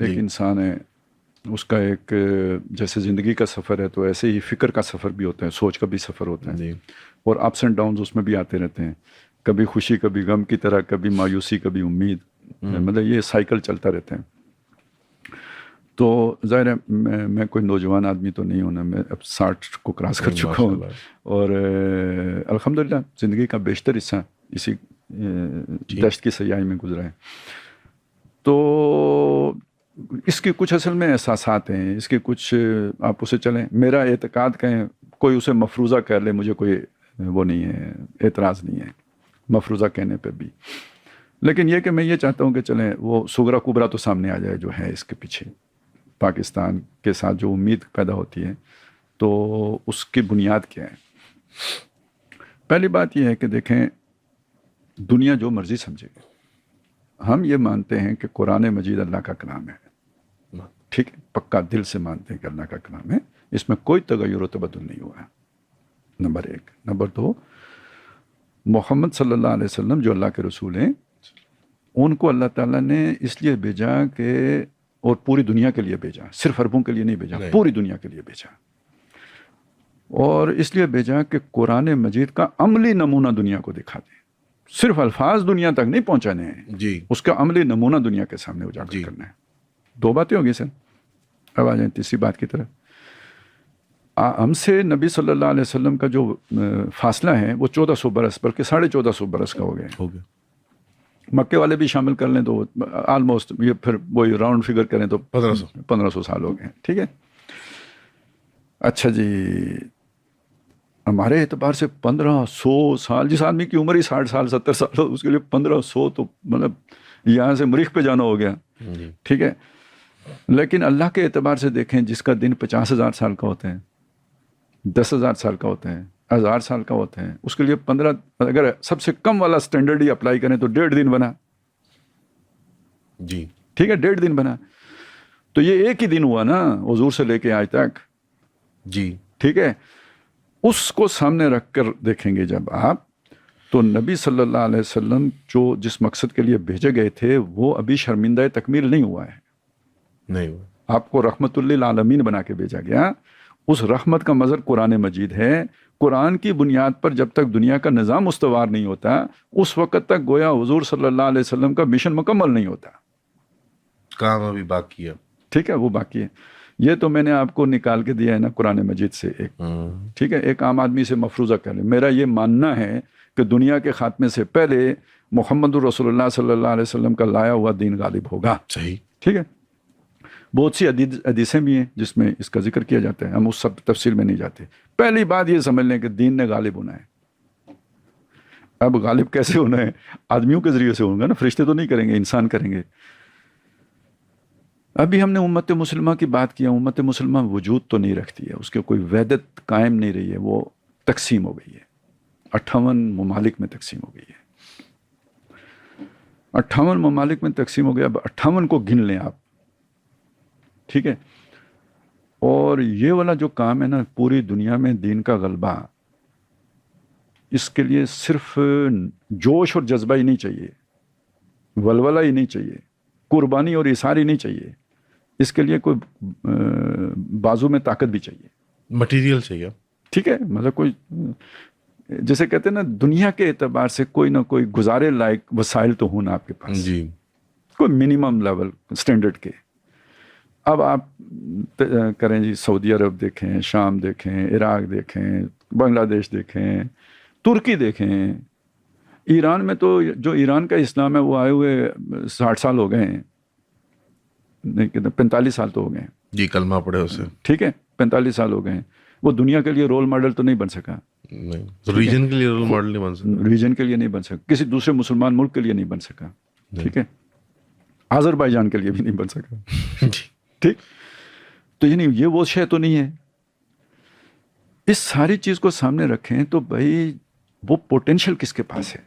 ایک انسان ہے، اس کا ایک جیسے زندگی کا سفر ہے تو ایسے ہی فکر کا سفر بھی ہوتا ہے، سوچ کا بھی سفر ہوتا ہے، اور اپس اینڈ ڈاؤنز اس میں بھی آتے رہتے ہیں، کبھی خوشی کبھی غم کی طرح، کبھی مایوسی کبھی امید، مطلب یہ سائیکل چلتا رہتا ہے. تو ظاہر ہے میں کوئی نوجوان آدمی تو نہیں ہونا، میں اب 60 کو کراس کر چکا ہوں، اور الحمدللہ زندگی کا بیشتر حصہ اسی دشت کی سیاحی میں گزرا ہے. تو اس کی کچھ اصل میں احساسات ہیں، اس کے کچھ آپ اسے چلیں، میرا اعتقاد کہیں کوئی اسے مفروضہ کہہ لے، مجھے کوئی وہ نہیں ہے، اعتراض نہیں ہے مفروضہ کہنے پہ بھی، لیکن یہ کہ میں یہ چاہتا ہوں کہ چلیں وہ صغرا کبرا تو سامنے آ جائے جو ہے اس کے پیچھے، پاکستان کے ساتھ جو امید پیدا ہوتی ہے تو اس کی بنیاد کیا ہے. پہلی بات یہ ہے کہ دیکھیں، دنیا جو مرضی سمجھے گی، ہم یہ مانتے ہیں کہ قرآن مجید اللہ کا کلام ہے، ٹھیک ہے، پکا دل سے مانتے ہیں کہ اللہ کا کلام ہے، اس میں کوئی تغیر و تبدل نہیں ہوا ہے، نمبر 1. نمبر 2، محمد صلی اللہ علیہ وسلم جو اللہ کے رسول ہیں، ان کو اللہ تعالیٰ نے اس لیے بھیجا کہ، اور پوری دنیا کے لیے بھیجا، صرف عربوں کے لیے نہیں بھیجا، پوری دنیا کے لیے بھیجا، اور اس لیے بھیجا کہ قرآن مجید کا عملی نمونہ دنیا کو دکھا دیں، صرف الفاظ دنیا تک نہیں پہنچانے ہیں، اس کا عملی نمونہ دنیا کے سامنے اجاگر کرنا ہے. 2 باتیں ہوگی سر. اب آ جائیں تیسری بات کی طرف. ہم سے نبی صلی اللہ علیہ وسلم کا جو فاصلہ ہے وہ 1400 برس بلکہ 1450 برس کا ہو گیا. مکے والے بھی شامل کر لیں تو آلموسٹ، یہ پھر وہی راؤنڈ فگر کریں تو 1500 سال ہو گئے، ٹھیک ہے. اچھا جی، ہمارے اعتبار سے 1500 سال، جس آدمی کی عمر ہی 60 سال 70 سال ہو، اس کے لیے 1500 تو مطلب یہاں سے مریخ پہ جانا ہو گیا، ٹھیک ہے. لیکن اللہ کے اعتبار سے دیکھیں، جس کا دن 50,000 سال کا ہوتا ہے، 10,000 سال کا ہوتا ہے، 1000 سال کا ہوتا ہے، اس کے لیے 15، اگر سب سے کم والا سٹینڈرڈ ہی اپلائی کریں تو 1.5 دن بنا، جی ٹھیک ہے، 1.5 دن بنا. تو یہ ایک ہی دن ہوا نا حضور سے لے کے آج تک، جی ٹھیک ہے. اس کو سامنے رکھ کر دیکھیں گے جب آپ، تو نبی صلی اللہ علیہ وسلم جو جس مقصد کے لیے بھیجے گئے تھے وہ ابھی شرمندہ تکمیل نہیں ہوا ہے. نہیں ہوا. آپ کو رحمت للعالمین بنا کے بھیجا گیا. اس رحمت کا مظہر قرآن مجید ہے. قرآن کی بنیاد پر جب تک دنیا کا نظام استوار نہیں ہوتا، اس وقت تک گویا حضور صلی اللہ علیہ وسلم کا مشن مکمل نہیں ہوتا. کام ابھی باقی ہے، ٹھیک ہے، وہ باقی ہے. یہ تو میں نے آپ کو نکال کے دیا ہے نا قرآن مجید سے ایک، ٹھیک ہے. ایک عام آدمی سے مفروضہ کر لیں. میرا یہ ماننا ہے کہ دنیا کے خاتمے سے پہلے محمد رسول اللہ صلی اللہ علیہ وسلم کا لایا ہوا دین غالب ہوگا. صحیح، ٹھیک ہے. بہت سی حدیثیں بھی ہیں جس میں اس کا ذکر کیا جاتا ہے، ہم اس سب تفصیل میں نہیں جاتے. پہلی بات یہ سمجھ لیں کہ دین نے غالب ہونا ہے. اب غالب کیسے ہونا ہے؟ آدمیوں کے ذریعے سے ہوگا نا، فرشتے تو نہیں کریں گے، انسان کریں گے. ابھی ہم نے امت مسلمہ کی بات کی ہے. امت مسلمہ وجود تو نہیں رکھتی ہے، اس کے کوئی وحدت قائم نہیں رہی ہے، وہ تقسیم ہو گئی ہے، 58 ممالک میں تقسیم ہو گئی ہے. 58 ممالک میں تقسیم ہو گیا. اب 58 کو گن لیں آپ، ٹھیک ہے. اور یہ والا جو کام ہے نا، پوری دنیا میں دین کا غلبہ، اس کے لیے صرف جوش اور جذبہ ہی نہیں چاہیے، ولولہ ہی نہیں چاہیے، قربانی اور اثار ہی نہیں چاہیے. اس کے لیے کوئی بازو میں طاقت بھی چاہیے، مٹیریل چاہیے، ٹھیک ہے. مطلب کوئی، جیسے کہتے ہیں نا، دنیا کے اعتبار سے کوئی نہ کوئی گزارے لائق وسائل تو ہونا آپ کے پاس، جی، کوئی منیمم لیول سٹینڈرڈ کے. اب آپ کریں جی، سعودی عرب دیکھیں، شام دیکھیں، عراق دیکھیں، بنگلہ دیش دیکھیں، ترکی دیکھیں. ایران میں تو جو ایران کا اسلام ہے وہ آئے ہوئے 60 سال ہو گئے ہیں، نہیں کہتے 45 سال تو ہو گئے ہیں. جی، کلمہ پڑھے اسے، ٹھیک ہے، 45 سال ہو گئے ہیں. وہ دنیا کے لیے رول ماڈل تو نہیں بن سکا، نہیں، ریجن کے لیے رول ماڈل نہیں بن سکتا، ریجن کے لیے نہیں بن سکا، کسی دوسرے مسلمان ملک کے لیے نہیں بن سکا، ٹھیک ہے، آذربائیجان کے لیے بھی نہیں بن سکا. ٹھیک. تو یعنی یہ وہ شے تو نہیں ہے. اس ساری چیز کو سامنے رکھیں تو بھائی وہ پوٹینشل کس کے پاس ہے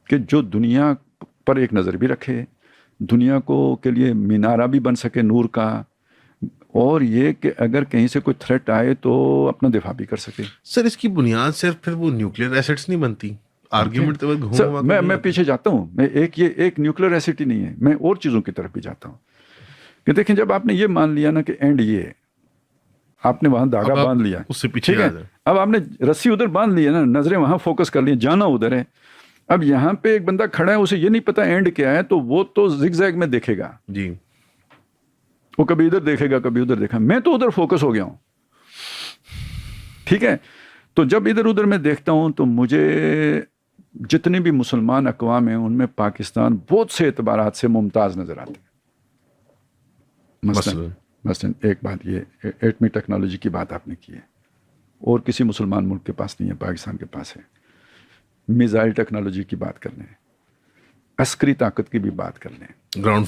کہ جو دنیا پر ایک نظر بھی رکھے، دنیا کو کے لیے مینارہ بھی بن سکے نور کا، اور یہ کہ اگر کہیں سے کوئی تھریٹ آئے تو اپنا دفاع بھی کر سکے. سر اس کی بنیاد صرف پھر وہ نیوکلیئر ایسٹس نہیں بنتی، आर्ग्यूमेंट तो बस सर मैं पीछे जाता हूँ, मैं एक न्यूक्लियर एसिड ही नहीं है, मैं और चीज़ों की तरफ भी जाता हूँ कि देखें जब आपने ये मान लिया ना कि एंड ये है, आपने वहां धागा बांध लिया, उससे पीछे ठीक है, अब आपने रस्सी उधर बांध ली है ना, नजरें वहां फोकस कर ली, जाना उधर है। अब यहाँ पे एक बंदा खड़ा है, उसे ये नहीं पता एंड क्या है, तो वो तो जिगजैग में देखेगा जी, वो कभी इधर देखेगा कभी उधर देखा, मैं तो उधर फोकस हो गया हूं, ठीक है। तो जब इधर उधर मैं देखता हूं तो मुझे जितने भी मुसलमान अक़वाम हैं उनमें पाकिस्तान बहुत से एतबारात से मुमताज़ नजर आते हैं। मसलन एक बात ये, एटमी टेक्नोलॉजी की बात आपने की है, और किसी मुसलमान मुल्क के पास नहीं है, पाकिस्तान के पास है। मिसाइल टेक्नोलॉजी की बात कर लें, अस्करी ताकत की भी बात कर लें, ग्राउंड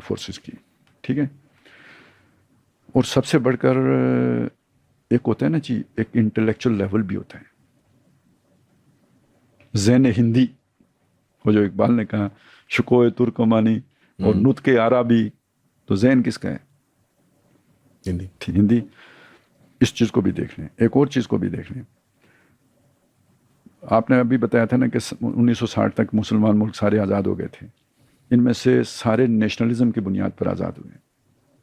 फोर्सेस की, ठीक है। और सबसे बढ़कर एक होता है ना जी, एक इंटेलेक्चुअल लेवल भी होता है, ज़ैन हिंदी, वो जो इकबाल ने कहा शुकोए तुर्कमानी और नुत्के आराबी, तो ज़ैन किसका है? हिंदी। इस चीज़ को भी देख लें, एक और चीज़ को भी देख लें। आपने अभी बताया था ना कि 1960 तक मुसलमान मुल्क सारे आज़ाद हो गए थे, इनमें से सारे नेशनलिज्म की बुनियाद पर आज़ाद हुए।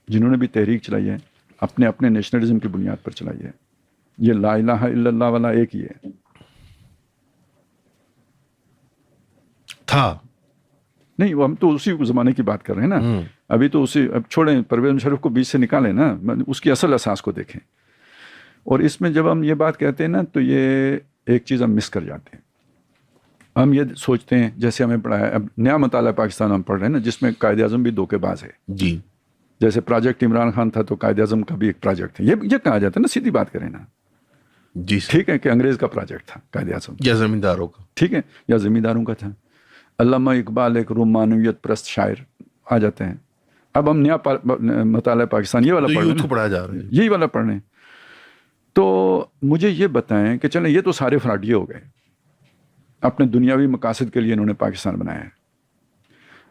जिन्होंने भी तहरीक चलाई है अपने अपने नेशनलिज्म की बुनियाद पर चलाई है। ये ला इलाहा इल्लल्लाह वाला एक ही है था नहीं, वो हम तो उसी ज़माने की बात कर रहे हैं ना, अभी तो उसी, अब छोड़ें, परवेज़ मुशर्रफ को बीच से निकालें ना, उसकी असल असास को देखें। और इसमें जब हम ये बात कहते हैं ना, तो ये एक चीज़ हम मिस कर जाते हैं। हम ये सोचते हैं जैसे हमें पढ़ा है, अब नया मताला पाकिस्तान हम पढ़ रहे हैं ना, जिसमें कायद आज़म भी धोखेबाज है जी। जैसे प्रोजेक्ट इमरान खान था तो कायद आज़म का भी एक प्रोजेक्ट है, ये कहा जाता है ना, सीधी बात करें ना जी, ठीक है, कि अंग्रेज़ का प्रोजेक्ट था कायद आज़म, या ज़मींदारों का, ठीक है, या ज़मींदारों का था। अल्लामा इकबाल एक रोमानियत प्रस्त शायर आ जाते हैं। अब हम नया मताला पाकिस्तान ये वाला तो पढ़ रहे हैं, पढ़ाया जा रहा है, यही वाला पढ़ रहे हैं। तो मुझे ये बताएं कि चलें, ये तो सारे फ्राडिये हो गए, अपने दुनियावी मकासद के लिए इन्होंने पाकिस्तान बनाया है।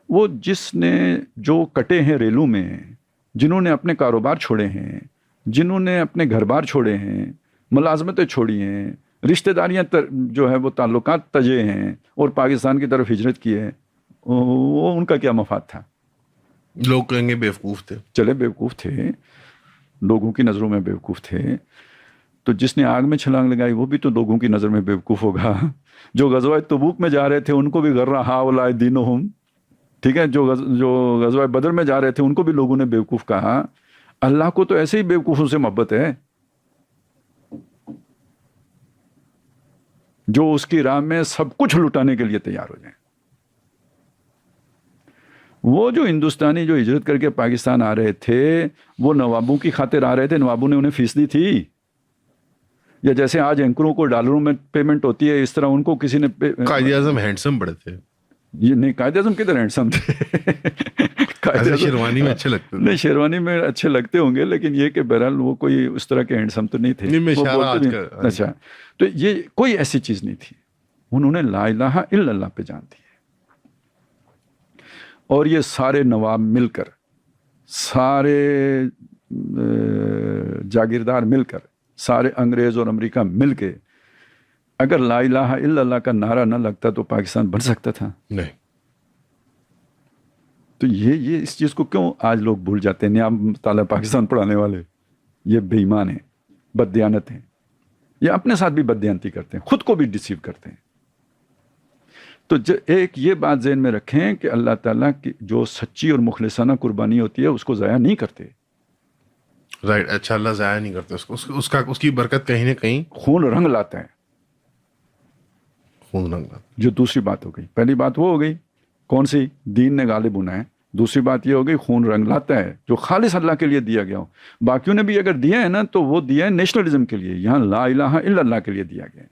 वो जिसने जो कटे हैं रेलों में, जिन्होंने अपने कारोबार छोड़े हैं, जिन्होंने अपने घर बार छोड़े हैं, मुलाजमतें छोड़ी हैं, रिश्तेदारियां जो है वो ताल्लुकात तजे हैं और पाकिस्तान की तरफ हिजरत की है, वो उनका क्या मफाद था? लोग कहेंगे बेवकूफ़ थे। चले बेवकूफ़ थे, लोगों की नज़रों में बेवकूफ़ थे। तो जिसने आग में छलांग लगाई वो भी तो लोगों की नज़र में बेवकूफ़ होगा। जो गज़वा तबूक में जा रहे थे उनको भी गर्रा हाउलाए दीनुहुम, ठीक है, जो गज़वा बदर में जा रहे थे उनको भी लोगों ने बेवकूफ़ कहा। अल्लाह को तो ऐसे ही बेवकूफ़ों से मोहब्बत है जो उसकी राह में सब कुछ लुटाने के लिए तैयार हो जाए। वो जो हिंदुस्तानी जो हिजरत करके पाकिस्तान आ रहे थे वो नवाबों की खातिर आ रहे थे, नवाबों ने उन्हें फीस दी थी, या जैसे आज एंकरों को डॉलरों में पेमेंट होती है इस तरह उनको किसी ने कायद आज़म हैंडसम बड़े थे। ये नहीं, कायद आज़म किधर हैंडसम थे? शेरवानी में अच्छे लगते थे। नहीं, शेरवानी में अच्छे लगते होंगे, लेकिन ये कि बहरहाल वो कोई उस तरह के हैंडसम तो नहीं थे। अच्छा, तो ये कोई ऐसी चीज़ नहीं थी। उन्होंने ला इलाहा इल्लल्लाह पे जान दी है। और ये सारे नवाब मिलकर, सारे जागीरदार मिलकर, सारे अंग्रेज़ और अमेरिका मिलके, अगर ला इलाहा इल्लल्लाह का नारा न लगता तो पाकिस्तान बन सकता था? नहीं। तो ये इस चीज़ को क्यों आज लोग भूल जाते हैं? नया ताला पाकिस्तान पढ़ाने वाले ये बेईमान हैं, बददियानत हैं, ये अपने साथ भी बददियानती करते हैं, खुद को भी डिसीव करते हैं। तो एक ये बात ज़हन में रखें कि अल्लाह ताला की जो सच्ची और मुखलिसाना कुर्बानी होती है उसको ज़ाया नहीं करते। राइट, अच्छा, अल्लाह ज़ाया नहीं करते उसको, उसकी बरकत कहीं ना कहीं खून रंग लाता है। खून रंग लाता, जो दूसरी बात हो गई, पहली बात वो हो गई कौन सी, दीन ने गालिब होना है। दूसरी बात ये हो गई खून रंग लाता है, जो खालिस अल्लाह के लिए दिया गया हो। बाकियों ने भी अगर दिया है ना तो वो दिया है नेशनलिज्म के लिए, यहाँ ला इलाहा इल्लल्लाह के लिए दिया गया है।